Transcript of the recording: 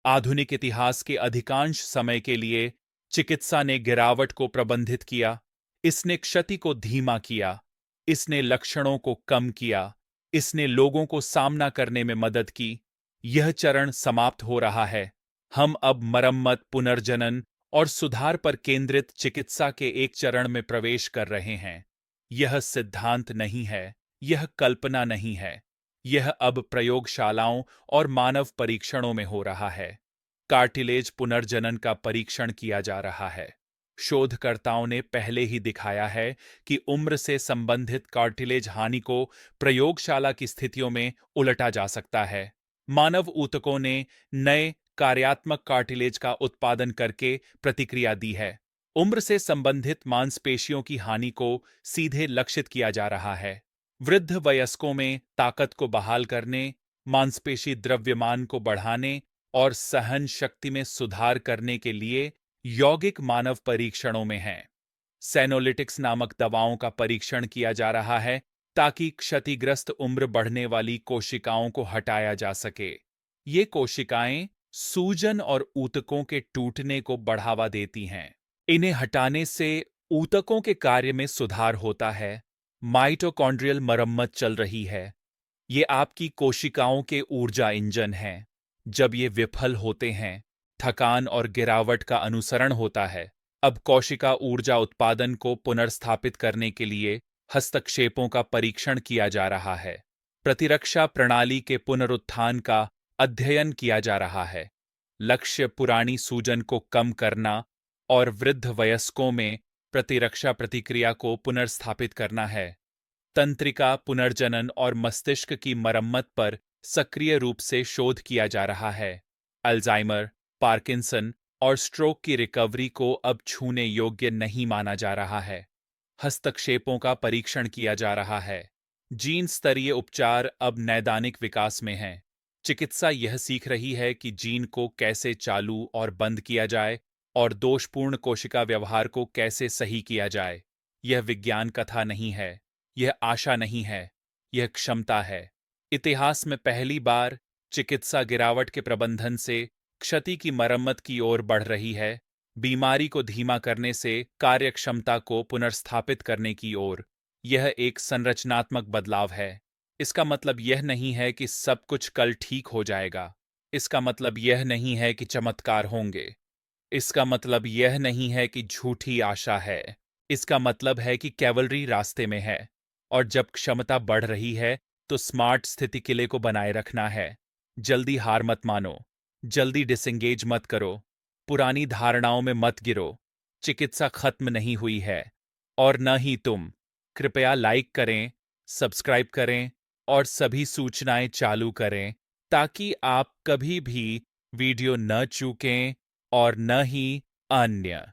आधुनिक इतिहास के अधिकांश समय के लिए चिकित्सा ने गिरावट को प्रबंधित किया। इसने क्षति को धीमा किया। इसने लक्षणों को कम किया। इसने लोगों को सामना करने में मदद की। यह चरण समाप्त हो रहा है। हम अब मरम्मत, पुनर्जनन और सुधार पर केंद्रित चिकित्सा के एक चरण में प्रवेश कर रहे हैं। यह सिद्धांत नहीं है। यह कल्पना नहीं है। यह अब प्रयोगशालाओं और मानव परीक्षणों में हो रहा है। कार्टिलेज पुनर्जनन का परीक्षण किया जा रहा है। शोधकर्ताओं ने पहले ही दिखाया है कि उम्र से संबंधित कार्टिलेज हानि को प्रयोगशाला की स्थितियों में उलटा जा सकता है। मानव ऊतकों ने नए कार्यात्मक कार्टिलेज का उत्पादन करके प्रतिक्रिया दी है। उम्र से संबंधित मांसपेशियों की हानि को सीधे लक्षित किया जा रहा है। वृद्ध वयस्कों में ताकत को बहाल करने, मांसपेशी द्रव्यमान को बढ़ाने और सहन शक्ति में सुधार करने के लिए यौगिक मानव परीक्षणों में हैं। सेनोलिटिक्स नामक दवाओं का परीक्षण किया जा रहा है ताकि क्षतिग्रस्त उम्र बढ़ने वाली कोशिकाओं को हटाया जा सके। ये कोशिकाएं सूजन और ऊतकों के टूटने को बढ़ावा देती हैं। इन्हें हटाने से ऊतकों के कार्य में सुधार होता है। माइटोकॉन्ड्रियल मरम्मत चल रही है। ये आपकी कोशिकाओं के ऊर्जा इंजन हैं। जब ये विफल होते हैं, थकान और गिरावट का अनुसरण होता है। अब कोशिका ऊर्जा उत्पादन को पुनर्स्थापित करने के लिए हस्तक्षेपों का परीक्षण किया जा रहा है। प्रतिरक्षा प्रणाली के पुनरुत्थान का अध्ययन किया जा रहा है। लक्ष्य पुरानी सूजन को कम करना और वृद्ध वयस्कों में प्रतिरक्षा प्रतिक्रिया को पुनर्स्थापित करना है। तंत्रिका पुनर्जनन और मस्तिष्क की मरम्मत पर सक्रिय रूप से शोध किया जा रहा है। अल्जाइमर, पार्किंसन और स्ट्रोक की रिकवरी को अब छूने योग्य नहीं माना जा रहा है। हस्तक्षेपों का परीक्षण किया जा रहा है। जीन स्तरीय उपचार अब नैदानिक विकास में हैं। चिकित्सा यह सीख रही है कि जीन को कैसे चालू और बंद किया जाए और दोषपूर्ण कोशिका व्यवहार को कैसे सही किया जाए। यह विज्ञान कथा नहीं है। यह आशा नहीं है। यह क्षमता है। इतिहास में पहली बार चिकित्सा गिरावट के प्रबंधन से क्षति की मरम्मत की ओर बढ़ रही है। बीमारी को धीमा करने से कार्यक्षमता को पुनर्स्थापित करने की ओर। यह एक संरचनात्मक बदलाव है। इसका मतलब यह नहीं है कि सब कुछ कल ठीक हो जाएगा। इसका मतलब यह नहीं है कि चमत्कार होंगे। इसका मतलब यह नहीं है कि झूठी आशा है। इसका मतलब है कि कैवलरी रास्ते में है। और जब क्षमता बढ़ रही है तो स्मार्ट स्थिति किले को बनाए रखना है। जल्दी हार मत मानो। जल्दी डिसएंगेज मत करो। पुरानी धारणाओं में मत गिरो। चिकित्सा खत्म नहीं हुई है और न ही तुम। कृपया लाइक करें, सब्सक्राइब करें और सभी सूचनाएं चालू करें ताकि आप कभी भी वीडियो न चूकें और न ही अन्य।